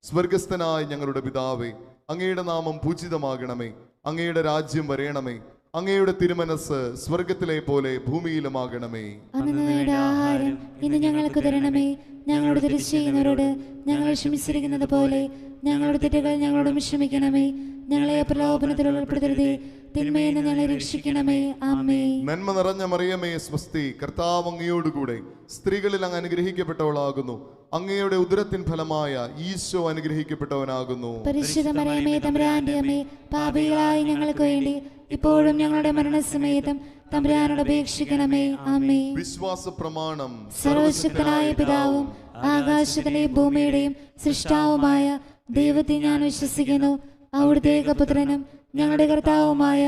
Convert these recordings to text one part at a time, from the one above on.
സ്വർഗസ്ഥനായ ഞങ്ങളുടെ പിതാവേ, അങ്ങയുടെ നാമം പൂജിതമാകണമേ. അങ്ങയുടെ രാജ്യം വരേണമേ. അങ്ങയുടെ തിരുമനസ് സ്വർഗത്തിലെ പോലെ ഭൂമിയിലുമാകണമേ. അന്നേരത്തെ ആഹാരം ഇന്ന് ഞങ്ങൾക്ക് തരണമേ. ഞങ്ങളുടെ തെറ്റ് ചെയ്യുന്നവരോട് ഞങ്ങൾ ക്ഷമിച്ചിരിക്കുന്നത് പോലെ ഞങ്ങളുടെ തെറ്റുകൾ ഞങ്ങളോട് ക്ഷമിക്കണമേ. ഞങ്ങളെ പ്രലോഭനത്തിൽ ഉൾപ്പെടുത്തരുതേ, തിന്മയിൽ നിന്ന് ഞങ്ങളെ രക്ഷിക്കണമേ. ആമേൻ. നന്മ നിറഞ്ഞ മറിയമേ സ്വസ്തി, കർത്താവ് അങ്ങയോടുകൂടെ സ്ത്രീകളിൽ അങ്ങ് അനുഗ്രഹിക്കപ്പെട്ടവളാകുന്നു. അങ്ങയുടെ ഉദരത്തിൻ ഫലമായ ഈശോ അനുഗ്രഹിക്കപ്പെട്ടവനാകുന്നു. പരിശുദ്ധ മറിയമേ തമ്പുരാന്റെ അമ്മേ, പാപികളായ ഞങ്ങൾക്ക് വേണ്ടി ഇപ്പോഴും ഞങ്ങളുടെ മരണസമയത്തും തമ്പുരാനോട് അപേക്ഷിക്കണമേ. ആമേൻ. വിശ്വാസ പ്രമാണം. സർവശക്തനായ പിതാവും ആകാശത്തിലെയും ഭൂമിയുടെയും സൃഷ്ടാവുമായ ദൈവത്തെ ഞാൻ വിശ്വസിക്കുന്നു. അവിടുത്തെ ഏകപുത്രനും ഞങ്ങളുടെ കർത്താവുമായ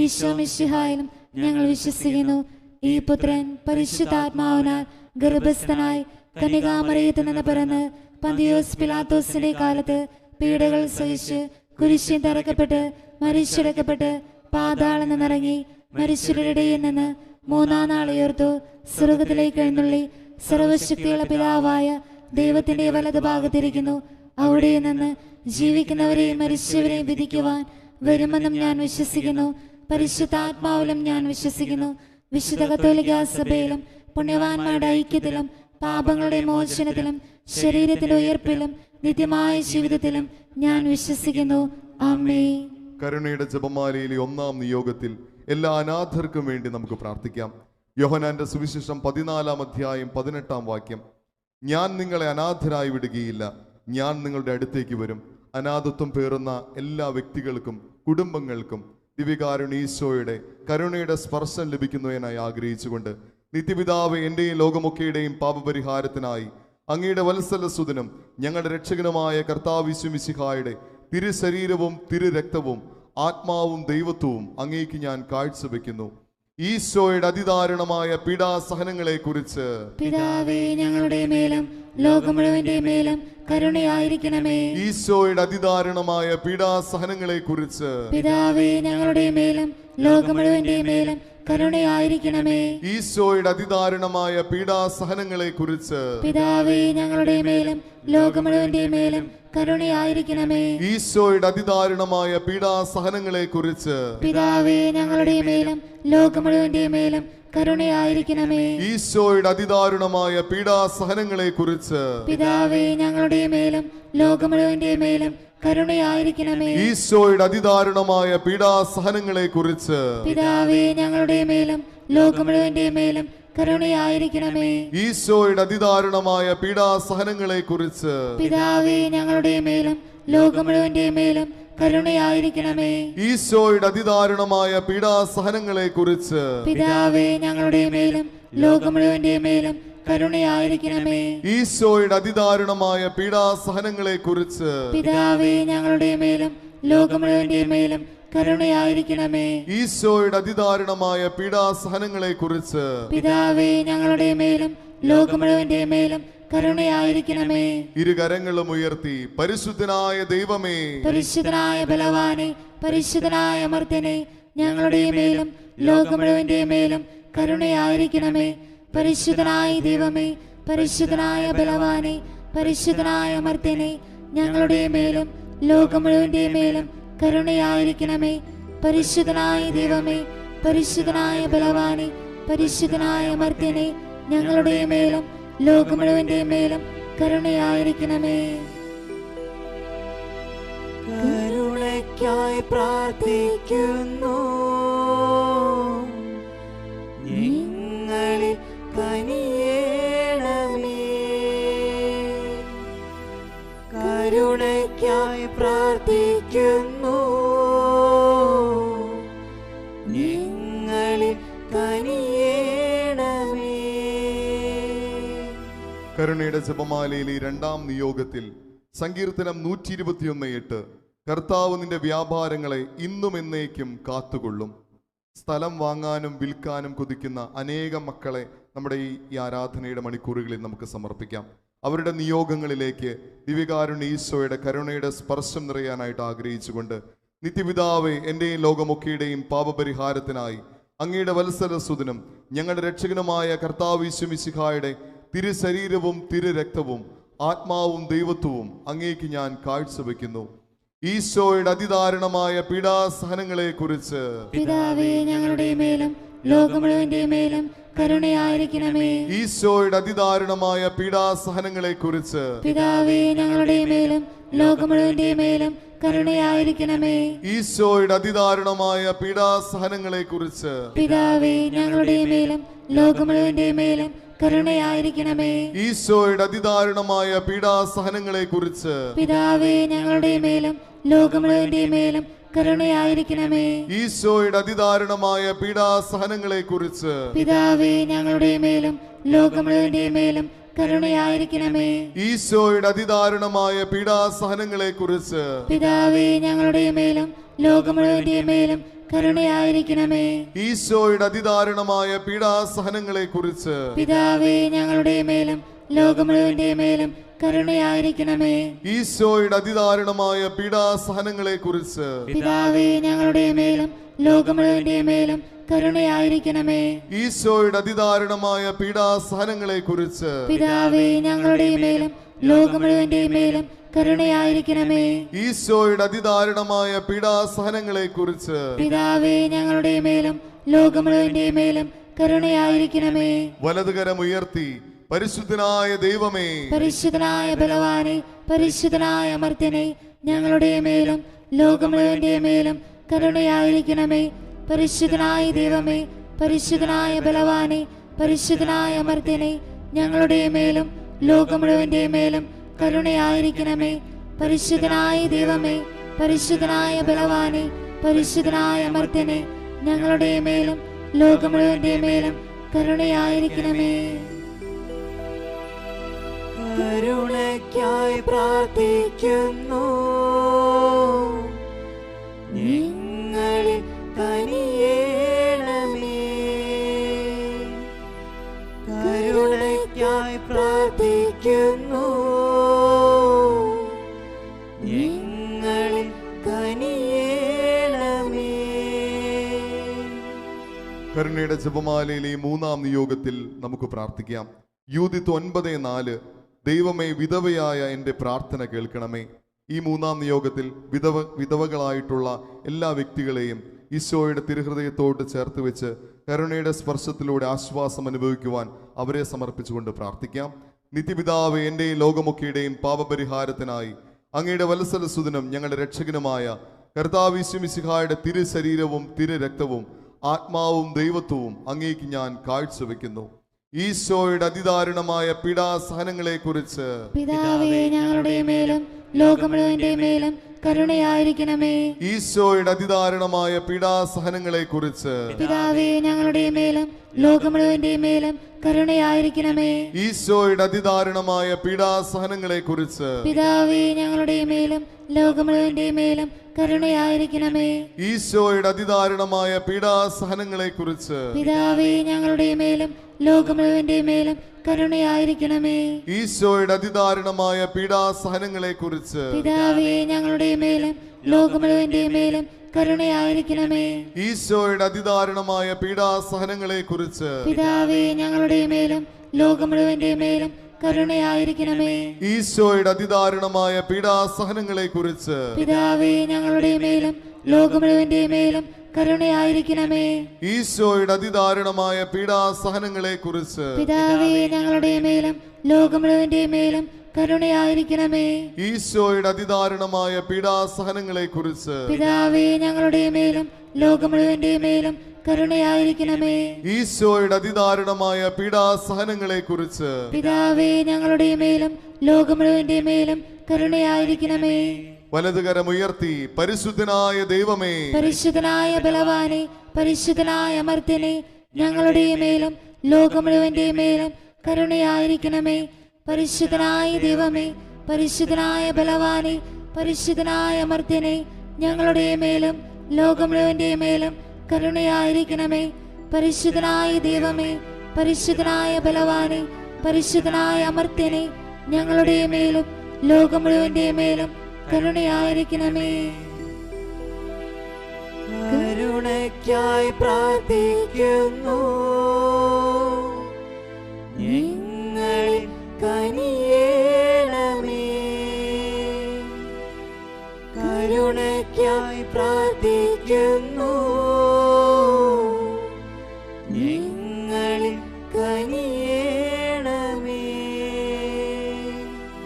ഈശോ മിശിഹായിലും ഞങ്ങൾ വിശ്വസിക്കുന്നു. ഈ പുത്രൻ പരിശുദ്ധാത്മാവിനാൽ ഗർഭസ്ഥനായി കന്യകാമറിയത്തിൽ നിന്ന് പിറന്ന് പന്തിയോസ് പിലാത്തോസിന്റെ കാലത്ത് പീഡകൾ സഹിച്ച് കുരിശിൽ തറക്കപ്പെട്ട് മരിച്ചടക്കപ്പെട്ട് പാതാളം നിന്നിറങ്ങി മരിച്ചവരുടെ ഇടയിൽ നിന്ന് മൂന്നാം നാൾ ഉയർത്തു സ്വർഗത്തിലേക്ക് എഴുന്നള്ളി സർവശക്തിയുള്ള പിതാവായ ദൈവത്തിന്റെ വലതുഭാഗത്തിരിക്കുന്നു. അവിടെ നിന്ന് ജീവിക്കുന്നവരെയും മരിച്ചവരെയും വിധിക്കുവാൻ വരുമെന്നും ഞാൻ വിശ്വസിക്കുന്നു. പരിശുദ്ധാത്മാവിലും ഞാൻ വിശ്വസിക്കുന്നു. വിശുദ്ധ കത്തോലിക്കാ സഭയിലും പുണ്യവാന്മാരുടെ ഐക്യത്തിലും പാപങ്ങളുടെ മോചനത്തിലും ശരീരത്തിലെ ഉയർപ്പിലും നിത്യമായ ജീവിതത്തിലും ഞാൻ വിശ്വസിക്കുന്നു. ആമേൻ. കരുണയുടെ ജപമാലയിലെ 1-ാം നിയോഗത്തിൽ എല്ലാ അനാഥർക്കും വേണ്ടി നമുക്ക് പ്രാർത്ഥിക്കാം. യോഹന്നാന്റെ സുവിശേഷം 14-ാം അധ്യായം 18-ാം വാക്യം: ഞാൻ നിങ്ങളെ അനാഥരായി വിടുകയില്ല, ഞാൻ നിങ്ങളുടെ അടുത്തേക്ക് വരും. അനാഥത്വം പേറുന്ന എല്ലാ വ്യക്തികൾക്കും കുടുംബങ്ങൾക്കും ദിവ്യകാരുണ്യ ഈശോയുടെ കരുണയുടെ സ്പർശം ലഭിക്കുന്നതിനായി ആഗ്രഹിച്ചുകൊണ്ട്, നിത്യപിതാവ് എന്റെയും ലോകമൊക്കെയുടെയും പാപപരിഹാരത്തിനായി അങ്ങയുടെ വത്സലസുതനും ഞങ്ങളുടെ രക്ഷകനുമായ കർത്താവ് യേശു മിശിഹായുടെ തിരുശരീരവും തിരുരക്തവും ആത്മാവും ദൈവത്വവും അങ്ങേക്ക് ഞാൻ കാഴ്ചവെക്കുന്നു. ഈശോയുടെ അതിദാരുണമായ പീഡാസഹനങ്ങളെ കുറിച്ച് പിതാവേ ഞങ്ങളുടെ മേലും ലോകം മുഴുവന്റെ മേലും കരുണയായിരിക്കണമേ. ഈശോയുടെ അതിദാരുണമായ പീഡാസഹനങ്ങളെ കുറിച്ച് പിതാവേ ഞങ്ങളുടെ മേലും ലോകം മുഴുവന്റെ മേലും കരുണയായിരിക്കണമേ. ഈശോയുടെ അതിദാരുണമായ പീഡാസഹനങ്ങളെ കുറിച്ച് പിതാവേ ഞങ്ങളുടെ മേലും ലോകം മുഴുവന്റെ മേലും കരുണയായിരിക്കണമേ. ഈശോയുടെ അതിദാരുണമായ പീഡാസഹനങ്ങളെ കുറിച്ച് പിതാവേ ഞങ്ങളുടെ മേലും ലോകം മുഴുവന്റെ മേലും കരുണയായിരിക്കണമേ. ഈശോയുടെ അതിദാരുണമായ പീഡാസഹനങ്ങളെ കുറിച്ച് പിതാവേ ഞങ്ങളുടെ മേലും ലോകം മുഴുവന്റെ മേലും കരുണയായിരിക്കണമേ. ഈശോയുടെ അതിദാരുണമായ പീഡാസഹനങ്ങളെ കുറിച്ച് പിതാവേ ഞങ്ങളുടെ മേലും ലോകം മുഴുവന്റെ മേലും കരുണയായിരിക്കണമേ. ഈശോയുടെ അതിദാരുണമായ പീഡാസഹനങ്ങളെ കുറിച്ച് പിതാവേ ഞങ്ങളുടെ മേലും ലോകം മുഴുവന്റെ മേലും കരുണയായിരിക്കണമേ. ഈശോയുടെ അതിദാരുണമായ പീഡാസഹനങ്ങളെ കുറിച്ച് പിതാവേ ഞങ്ങളുടെ മേലും ലോകം മുഴുവന്റെ മേലും കരുണയായിരിക്കണമേ. ഈശോയുടെ അതിദാരുണമായ പീഡാസഹനങ്ങളെ കുറിച്ച് പിതാവേ ഞങ്ങളുടെ മേലും ലോകം മുഴുവന്റെ മേലും കരുണയായിരിക്കണമേ. ഈശോയുടെ അതിദാരുണമായ പീഡാസഹനങ്ങളെ കുറിച്ച് പിതാവേ ഞങ്ങളുടെ മേലും ലോകം മുഴുവന്റെ മേലും കരുണയായിരിക്കണമേ. ഇരുകരങ്ങളും ഉയർത്തി പരിശുദ്ധനായ ദൈവമേ, പരിശുദ്ധനായ ബലവാനെ, പരിശുദ്ധനായ അമർത്യനെ, ഞങ്ങളുടെ മേലും ലോകം മുഴുവന്റെ മേലും കരുണയായിരിക്കണമേ. പരിശുദ്ധനായ ദൈവമേ, പരിശുദ്ധനായ ബലവാനെ, പരിശുദ്ധനായ അമർത്യനെ, ഞങ്ങളുടെ മേലും ലോകം മുഴുവന്റെ മേലും കരുണയായിരിക്കണമേ. പരിശുദ്ധനായ ദൈവമേ, പരിശുദ്ധനായ ബലവാനെ, പരിശുദ്ധനായ അമർത്യനെ, ഞങ്ങളുടെ മേലും ലോകം മുഴുവന്റെ മേലും കരുണയായിരിക്കണമേ. കരുണയ്ക്കായി പ്രാർത്ഥിക്കുന്നു, ഞങ്ങളിൽ കനിയേണമേ. കരുണയ്ക്കായി പ്രാർത്ഥിക്കുന്നു, ഞങ്ങളിൽ കനിയേണമേ. കരുണയുടെ ജപമാലയിലെ 2-ാം നിയോഗത്തിൽ സങ്കീർത്തനം 121:8: കർത്താവ് നിന്റെ വ്യാപാരങ്ങളെ ഇന്നും എന്നേക്കും കാത്തുകൊള്ളും. സ്ഥലം വാങ്ങാനും വിൽക്കാനും കൊതിക്കുന്ന അനേകം മക്കളെ നമ്മുടെ ഈ ആരാധനയുടെ മണിക്കൂറുകളിൽ നമുക്ക് സമർപ്പിക്കാം. അവരുടെ നിയോഗങ്ങളിലേക്ക് ദിവ്യകാരുണ്യ ഈശോയുടെ കരുണയുടെ സ്പർശം നിറയാനായിട്ട് ആഗ്രഹിച്ചുകൊണ്ട് നിത്യപിതാവേ, എന്റെയും ലോകമൊക്കെയുടെയും പാപപരിഹാരത്തിനായി അങ്ങയുടെ വത്സലസുതനും ഞങ്ങളുടെ രക്ഷകനുമായ കർത്താവ് യേശു മിശിഹായുടെ തിരുശരീരവും തിരുരക്തവും ആത്മാവും ദൈവത്വവും അങ്ങേക്ക് ഞാൻ കാഴ്ചവെക്കുന്നു. ഈശോയുടെ അതിദാരുണമായ പീഡാസഹനങ്ങളെ കുറിച്ച് പിതാവേ, ഞങ്ങളുടെ മേലും ലോകം മുഴുവന്റെ മേലും കരുണയായിരിക്കണമേ. ഈശോയുടെ അതിദാരുണമായ പീഡാസഹനങ്ങളെ കുറിച്ച് പിതാവേ, ഞങ്ങളുടെ മേലും ലോകം മുഴുവന്റെ മേലും കരുണയായിരിക്കണമേ. ഈശോയുടെ അതിദാരുണമായ പീഡാസഹനങ്ങളെ കുറിച്ച് പിതാവേ, ഞങ്ങളുടെ മേലും ലോകം മുഴുവന്റെ മേലും കരുണയായിരിക്കണമേ. ഈശോയുടെ അതിദാരുണമായ പീഡാസഹനങ്ങളെ കുറിച്ച് പിതാവേ, ഞങ്ങളുടെ മേലും ലോകം മുഴുവന്റെ മേലും കരുണയായിരിക്കണമേ. ഈശോയുടെ അതിദാരുണമായ പീഡാസഹനങ്ങളെ കുറിച്ച് പിതാവേ, ഞങ്ങളുടെ മേലും ലോകം മുഴുവന്റെ മേലും കരുണയായിരിക്കണമേ. ഈശോയുടെ അതിദാരുണമായ പീഡാസഹനങ്ങളെ കുറിച്ച് പിതാവേ, ഞങ്ങളുടെ മേലും ലോകം മുഴുവന്റെ മേലും കരുണയായിരിക്കണമേ. ഈശോയുടെ അതിദാരുണമായ പീഡാസഹനങ്ങളെ കുറിച്ച് പിതാവേ, ഞങ്ങളുടെ മേലും ലോകം മുഴുവന്റെ മേലും കരുണയായിരിക്കണമേ. ഈശോയുടെ അതിദാരുണമായ പീഡാസഹനങ്ങളെ കുറിച്ച് പിതാവേ, ഞങ്ങളുടെ മേലും ലോകം മുഴുവന്റെ മേലും കരുണയായിരിക്കണമേ. ഈശോയുടെ അതിദാരുണമായ പീഡാസഹനങ്ങളെ കുറിച്ച് പിതാവേ, ഞങ്ങളുടെ മേലും ലോകം മുഴുവന്റെ മേലും കരുണയായിരിക്കണമേ. ഈശോയുടെ അതിദാരുണമായ പീഡാസഹനങ്ങളെ കുറിച്ച് പിതാവേ, ഞങ്ങളുടെ മേലും ലോകം മുഴുവന്റെ മേലും കരുണയായിരിക്കണമേ. വലതുകരം ഉയർത്തി പരിശുദ്ധനായ ദൈവമേ, പരിശുദ്ധനായ ബലവാനെ, പരിശുദ്ധനായ അമർത്യനെ, ഞങ്ങളുടെ മേലും ലോകം മുഴുവന്റെ മേലും കരുണയായിരിക്കണമേ. പരിശുദ്ധനായ ദൈവമേ, പരിശുദ്ധനായ ബലവാനെ, പരിശുദ്ധനായ അമർത്യനെ, ഞങ്ങളുടെ മേലും ലോകം മുഴുവന്റെ മേലും കരുണയായിരിക്കണമേ. പരിശുദ്ധനായ ദൈവമേ, പരിശുദ്ധനായ ബലവാനെ, പരിശുദ്ധനായ അമർത്യനെ, ഞങ്ങളുടെ മേലും ലോകം മുഴുവന്റെ മേലും കരുണയായിരിക്കണമേ. കരുണയ്ക്കായി പ്രാർത്ഥിക്കുന്നു, ഞങ്ങളിൽ കനിയേണമേ. കരുണയ്ക്കായി പ്രാർത്ഥിക്കുന്നു, ഞങ്ങളിൽ കനിയേണമേ. കരുണയുടെ ജപമാലയിലെ ഈ മൂന്നാം നിയോഗത്തിൽ നമുക്ക് പ്രാർത്ഥിക്കാം. യൂദിത്ത് 9:4 ദൈവമേ, വിധവയായ എൻ്റെ പ്രാർത്ഥന കേൾക്കണമേ. ഈ മൂന്നാം നിയോഗത്തിൽ വിധവകളായിട്ടുള്ള എല്ലാ വ്യക്തികളെയും ഈശോയുടെ തിരുഹൃദയത്തോട് ചേർത്ത് വെച്ച് കരുണയുടെ സ്പർശത്തിലൂടെ ആശ്വാസം അനുഭവിക്കുവാൻ അവരെ സമർപ്പിച്ചുകൊണ്ട് പ്രാർത്ഥിക്കാം. നിത്യപിതാവേ, എൻ്റെയും ലോകമൊക്കെയുടെയും പാപപരിഹാരത്തിനായി അങ്ങയുടെ വത്സലസുതനും ഞങ്ങളുടെ രക്ഷകനുമായ കർത്താവ് യേശു മിശിഹായുടെ തിരുശരീരവും തിരുരക്തവും ആത്മാവും ദൈവത്വവും അങ്ങേക്ക് ഞാൻ കാഴ്ചവെക്കുന്നു. ഈശോയുടെ അതിദാരുണമായ പീഡാസഹനങ്ങളെ കുറിച്ച് പിതാവേ, ഞങ്ങളുടെ മേലും ലോകം മുഴുവന്റെ മേലും കരുണയായിരിക്കണമേ. ഈശോയുടെ അതിദാരുണമായ പീഡാസഹനങ്ങളെ കുറിച്ച് പിതാവേ, ഞങ്ങളുടെ മേലും ലോകം മുഴുവന്റെ മേലും കരുണയായിരിക്കണമേ. ഈശോയുടെ അതിദാരുണമായ പീഡാസഹനങ്ങളെ കുറിച്ച് പിതാവേ, ഞങ്ങളുടെ മേലും ലോകം മുഴുവന്റെ മേലും കരുണയായിരിക്കണമേ. ഈശോയുടെ അതിദാരുണമായ പീഡാസഹനങ്ങളെ കുറിച്ച് പിതാവേ, ഞങ്ങളുടെ മേലും ലോകം മുഴുവന്റെ മേലും കരുണയായിരിക്കണമേ. ഈശോയുടെ അതിദാരുണമായ പീഡാസഹനങ്ങളെ കുറിച്ച് പിതാവേ, ഞങ്ങളുടെ മേലും ലോകം മുഴുവന്റെ മേലും കരുണയായിരിക്കണമേ. ഈശോയുടെ അതിദാരുണമായ പീഡാസഹനങ്ങളെ കുറിച്ച് പിതാവേ, ഞങ്ങളുടെ മേലും ലോകം മുഴുവന്റെ മേലും കരുണയായിരിക്കണമേ. ഈശോയുടെ അതിദാരുണമായ പീഡാസഹനങ്ങളെ കുറിച്ച് പിതാവേ, ഞങ്ങളുടെ മേലും ലോകം മുഴുവന്റെ മേലും കരുണയായിരിക്കണമേ. ഈശോയുടെ അതിദാരുണമായ പീഡാസഹനങ്ങളെ കുറിച്ച് പിതാവേ, ഞങ്ങളുടെ മേലും ലോകം മുഴുവന്റെ മേലും കരുണയായിരിക്കണമേ. ഈശോയുടെ അതിദാരുണമായ പീഡാസഹനങ്ങളെ കുറിച്ച് പിതാവേ, ഞങ്ങളുടെ മേലും ലോകം മുഴുവന്റെ മേലും കരുണയായിരിക്കണമേ. ഈശോയുടെ അതിദാരുണമായ പീഡാസഹനങ്ങളെ കുറിച്ച് പിതാവേ, ഞങ്ങളുടെ മേലും ലോകം മുഴുവന്റെ മേലും കരുണയായിരിക്കണമേ. വലതുകരം ഉയർത്തി പരിശുദ്ധനായ ദൈവമേ, പരിശുദ്ധനായ ബലവാനെ, പരിശുദ്ധനായ അമർത്യനെ, ഞങ്ങളുടെ മേലും ലോകം മുഴുവന്റെ മേലും കരുണയായിരിക്കണമേ. പരിശുദ്ധനായ ദൈവമേ, പരിശുദ്ധനായ ബലവാനെ, പരിശുദ്ധനായ അമർത്യനെ, ഞങ്ങളുടെ മേലും ലോകം മുഴുവന്റെ മേലും കരുണയായിരിക്കണമേ. പരിശുദ്ധനായ ദൈവമേ, പരിശുദ്ധനായ ബലവാനെ, പരിശുദ്ധനായ അമർത്യനെ, ഞങ്ങളുടെ മേലും ലോകം മുഴുവന്റെ മേലും കരുണയായിരിക്കണമേ. കരുണയ്ക്കായി പ്രാർത്ഥിക്കുന്നു. ഞങ്ങളിൽ കനിയേണമേ. കരുണയ്ക്കായി പ്രാർത്ഥിക്കുന്നു. ഞങ്ങളിൽ കനിയേണമേ.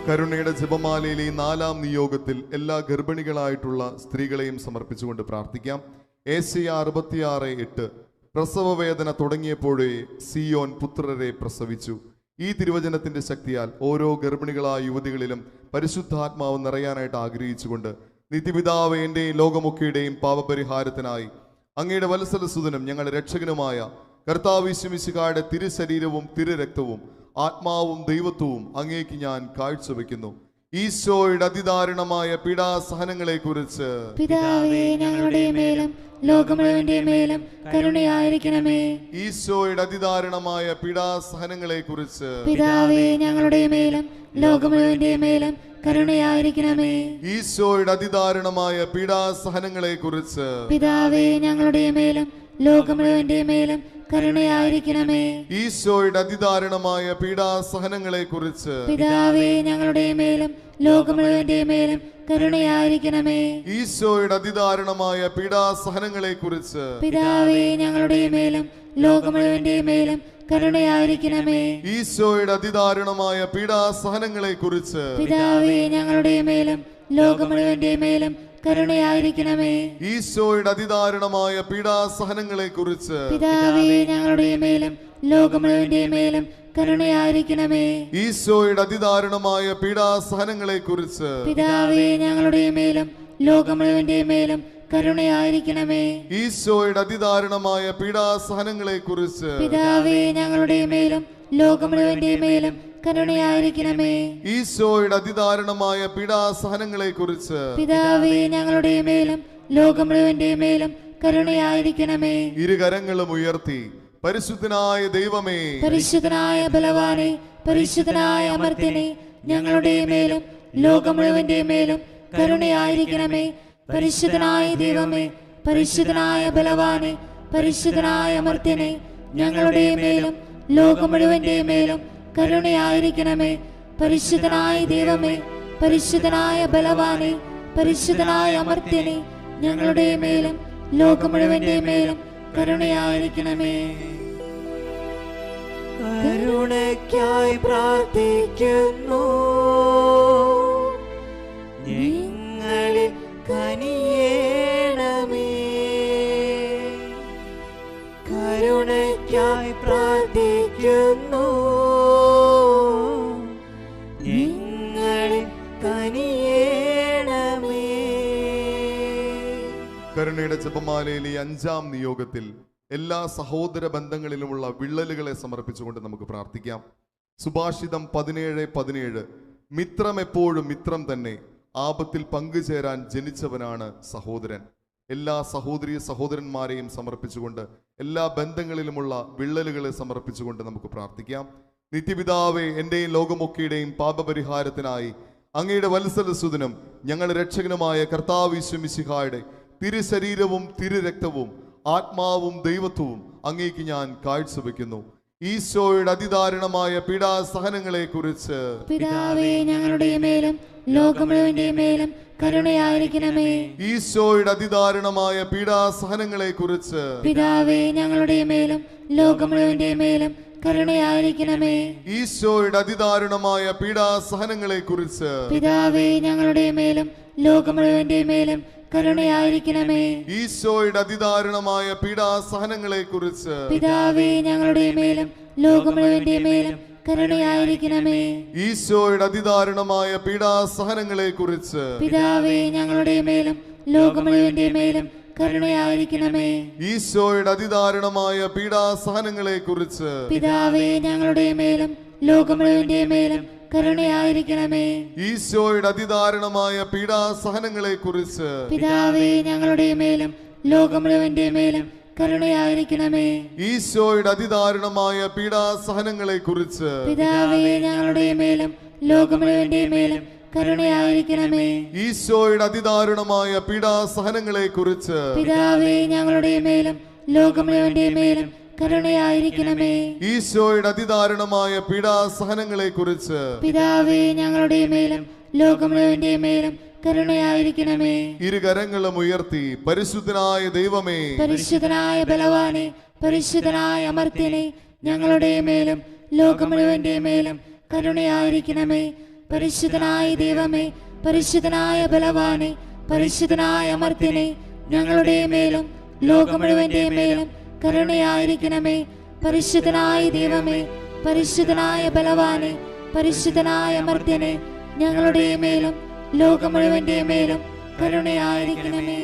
കരുണയുടെ ജപമാലയിലെ ഈ 4-ാം നിയോഗത്തിൽ എല്ലാ ഗർഭിണികളായിട്ടുള്ള സ്ത്രീകളെയും സമർപ്പിച്ചുകൊണ്ട് പ്രാർത്ഥിക്കാം. ഏശയ്യ 66:8 പ്രസവവേദന തുടങ്ങിയപ്പോഴേ സിയോൻ പുത്രരെ പ്രസവിച്ചു. ഈ തിരുവചനത്തിന്റെ ശക്തിയാൽ ഓരോ ഗർഭിണികളായ യുവതികളിലും പരിശുദ്ധാത്മാവ് നിറയാനായിട്ട് ആഗ്രഹിച്ചുകൊണ്ട് നിത്യപിതാവ് എന്റെയും ലോകമൊക്കെയുടെയും പാപപരിഹാരത്തിനായി അങ്ങയുടെ വത്സലസുതനും ഞങ്ങളുടെ രക്ഷകനുമായ കർത്താവ് യേശു മിശിഹായുടെ തിരുശരീരവും തിരുരക്തവും ആത്മാവും ദൈവത്വവും അങ്ങേക്ക് ഞാൻ കാഴ്ചവെക്കുന്നു. ഈശോയുടെ അതിദാരുണമായ പീഡാസഹനങ്ങളെ കുറിച്ച് പിതാവേ ഞങ്ങളുടെ മേലും ലോകം മുഴുവന്റെ മേലും കരുണയായിരിക്കണമേ. ഈശോയുടെ അതിദാരുണമായ പീഡാസഹനങ്ങളെ കുറിച്ച് പിതാവേ ഞങ്ങളുടെ മേലും ലോകം മുഴുവന്റെ മേലും കരുണയായിരിക്കണമേ. ഈശോയുടെ അതിദാരുണമായ പീഡാസഹനങ്ങളെ കുറിച്ച് പിതാവേ ഞങ്ങളുടെ മേലും ലോകം മുഴുവന്റെ മേലും കരുണയായിരിക്കണമേ. ഈശോയുടെ അതിദാരുണമായ പീഡാസഹനങ്ങളെ കുറിച്ച് പിതാവേ ഞങ്ങളുടെ മേലും ലോകം മുഴുവന്റെ മേലും കരുണയായിരിക്കണമേ. ഈശോയുടെ അതിദാരുണമായ പീഡാസഹനങ്ങളെ കുറിച്ച് പിതാവേ ഞങ്ങളുടെ മേലും ലോകം മുഴുവന്റെ മേലും കരുണയായിരിക്കണമേ. ഈശോയുടെ അതിദാരുണമായ പീഡാസഹനങ്ങളെ കുറിച്ച് പിതാവേ ഞങ്ങളുടെ മേലും ലോകം മുഴുവന്റെ മേലും കരുണയായിരിക്കണമേ. ഈശോയുടെ അതിദാരുണമായ പീഡാസഹനങ്ങളെ കുറിച്ച് പിതാവേ ഞങ്ങളുടെ മേലും ലോകം മുഴുവന്റെ മേലും കരുണയായിരിക്കണമേ. ഈശോയുടെ അതിദാരുണമായ പീഡാസഹനങ്ങളെ കുറിച്ച് പിതാവേ ഞങ്ങളുടെ മേലും ലോകം മുഴുവന്റെ മേലും കരുണയായിരിക്കണമേ. ഈശോയുടെ അതിദാരുണമായ പീഡാസഹനങ്ങളെ കുറിച്ച് പിതാവേ ഞങ്ങളുടെ മേലും ലോകം മുഴുവന്റെ മേലും കരുണയായിരിക്കണമേ. ഈശോയുടെ അതിദാരുണമായ പീഡാസഹനങ്ങളെ കുറിച്ച് പിതാവേ ഞങ്ങളുടെ മേലും ലോകം മുഴുവന്റെ മേലും കരുണയായിരിക്കണമേ. ഇരുകരങ്ങളും ഉയർത്തി പരിശുദ്ധനായ ദൈവമേ, പരിശുദ്ധനായ ബലവാനെ, പരിശുദ്ധനായ അമർത്യനെ, ഞങ്ങളുടെ മേലും ലോകം മുഴുവന്റെ മേലും കരുണയായിരിക്കണമേ. പരിശുദ്ധനായ ദൈവമേ, പരിശുദ്ധനായ ബലവാനെ, പരിശുദ്ധനായ അമർത്യനെ, ഞങ്ങളുടെ മേലും ലോകം മുഴുവന്റെ മേലും കരുണയായിരിക്കണമേ. പരിശുദ്ധനായ ദൈവമേ, പരിശുദ്ധനായ ബലവാനെ, പരിശുദ്ധനായ അമർത്യനെ, ഞങ്ങളുടെ മേലും ലോകം മുഴുവന്റെ മേലും കരുണയായിരിക്കണമേ. കരുണയ്ക്കായി പ്രാർത്ഥിക്കുന്നു. ഞങ്ങളിൽ കനിയേണമേ. കരുണയ്ക്കായി പ്രാർത്ഥിക്കുന്നു. ഞങ്ങളിൽ കനിയേണമേ. കരുണയുടെ ജപമാലയിലെ 5-ാം നിയോഗത്തിൽ എല്ലാ സഹോദര ബന്ധങ്ങളിലുമുള്ള വിള്ളലുകളെ സമർപ്പിച്ചുകൊണ്ട് നമുക്ക് പ്രാർത്ഥിക്കാം. സുഭാഷിതം 17:17 മിത്രം എപ്പോഴും മിത്രം തന്നെ, ആപത്തിൽ പങ്കുചേരാൻ ജനിച്ചവനാണ് സഹോദരൻ. എല്ലാ സഹോദരി സഹോദരന്മാരെയും സമർപ്പിച്ചുകൊണ്ട് എല്ലാ ബന്ധങ്ങളിലുമുള്ള വിള്ളലുകളെ സമർപ്പിച്ചുകൊണ്ട് നമുക്ക് പ്രാർത്ഥിക്കാം. നിത്യപിതാവേ, എന്റെയും ലോകമൊക്കെയുടെയും പാപപരിഹാരത്തിനായി അങ്ങയുടെ വത്സലസുതനും ഞങ്ങളുടെ രക്ഷകനുമായ കർത്താവ് യേശു മിശിഹായുടെ തിരുശരീരവും തിരുരക്തവും ആത്മാവും ദൈവത്വവും അങ്ങേക്ക് ഞാൻ കാഴ്ചവെക്കുന്നു. ഈശോയുടെ അതിദാരുണമായ പീഡാസഹനങ്ങളെ കുറിച്ച് പിതാവേ ഞങ്ങളുടെ മേലും ലോകം മുഴുവന്റെ മേലും കരുണയായിരിക്കണമേ. ഈശോയുടെ അതിദാരുണമായ പീഡാസഹനങ്ങളെ കുറിച്ച് പിതാവേ ഞങ്ങളുടെ മേലും ലോകം മുഴുവന്റെ മേലും കരുണയായിരിക്കണമേ. ഈശോയുടെ അതിദാരുണമായ പീഡാസഹനങ്ങളെ കുറിച്ച് പിതാവേ ഞങ്ങളുടെ മേലും ലോകം മുഴുവന്റെ മേലും കരുണയായിരിക്കണമേ. ഈശോയുടെ അതിദാരുണമായ പീഡാസഹനങ്ങളെ കുറിച്ച് പിതാവേ ഞങ്ങളുടെ മേലും ലോകം മുഴുവന്റെ മേലും കരുണയായിരിക്കണമേ. ഈശോയുടെ അതിദാരുണമായ പീഡാസഹനങ്ങളെ കുറിച്ച് പിതാവേ ഞങ്ങളുടെ മേലും ലോകം മുഴുവന്റെ മേലും കരുണയായിരിക്കണമേ. ഈശോയുടെ അതിദാരുണമായ പീഡാസഹനങ്ങളെ കുറിച്ച് പിതാവേ ഞങ്ങളുടെ മേലും ലോകം മുഴുവന്റെ മേലും കരുണയായിരിക്കണമേ. ഈശോയുടെ അതിദാരുണമായ പീഡാസഹനങ്ങളെ കുറിച്ച് പിതാവേ ഞങ്ങളുടെ മേലും ലോകം മുഴുവന്റെ മേലും കരുണയായിരിക്കണമേ. ഈശോയുടെ അതിദാരുണമായ പീഡാസഹനങ്ങളെ കുറിച്ച് പിതാവേ ഞങ്ങളുടെ മേലും ലോകം മുഴുവന്റെ മേലും കരുണയായിരിക്കണമേ. ഈശോയുടെ അതിദാരുണമായ പീഡാസഹനങ്ങളെ കുറിച്ച് പിതാവേ, ഞങ്ങളുടെ മേലും ലോകം മുഴുവന്റെ മേലും കരുണയായിരിക്കണമേ. ഈശോയുടെ അതിദാരുണമായ പീഡാസഹനങ്ങളെ കുറിച്ച് പിതാവേ, ഞങ്ങളുടെ മേലും ലോകം മുഴുവന്റെ മേലും കരുണയായിരിക്കണമേ. ഇരുകരങ്ങളും ഉയർത്തി പരിശുദ്ധനായ ദൈവമേ, പരിശുദ്ധനായ ബലവാനെ, പരിശുദ്ധനായ അമർത്യനെ, ഞങ്ങളുടെ മേലും ലോകം മുഴുവന്റെ മേലും കരുണയായിരിക്കണമേ. പരിശുദ്ധനായ ദൈവമേ, പരിശുദ്ധനായ ബലവാനെ, പരിശുദ്ധനായ അമർത്യനെ, ഞങ്ങളുടെ മേലും ലോകം മുഴുവന്റെ മേലും കരുണയായിരിക്കണമേ. പരിശുദ്ധനായ ദൈവമേ, പരിശുദ്ധനായ ബലവാനെ, പരിശുദ്ധനായ അമർത്യനെ, ഞങ്ങളുടെ മേലും ലോകം മുഴുവന്റെ മേലും കരുണയായിരിക്കണമേ.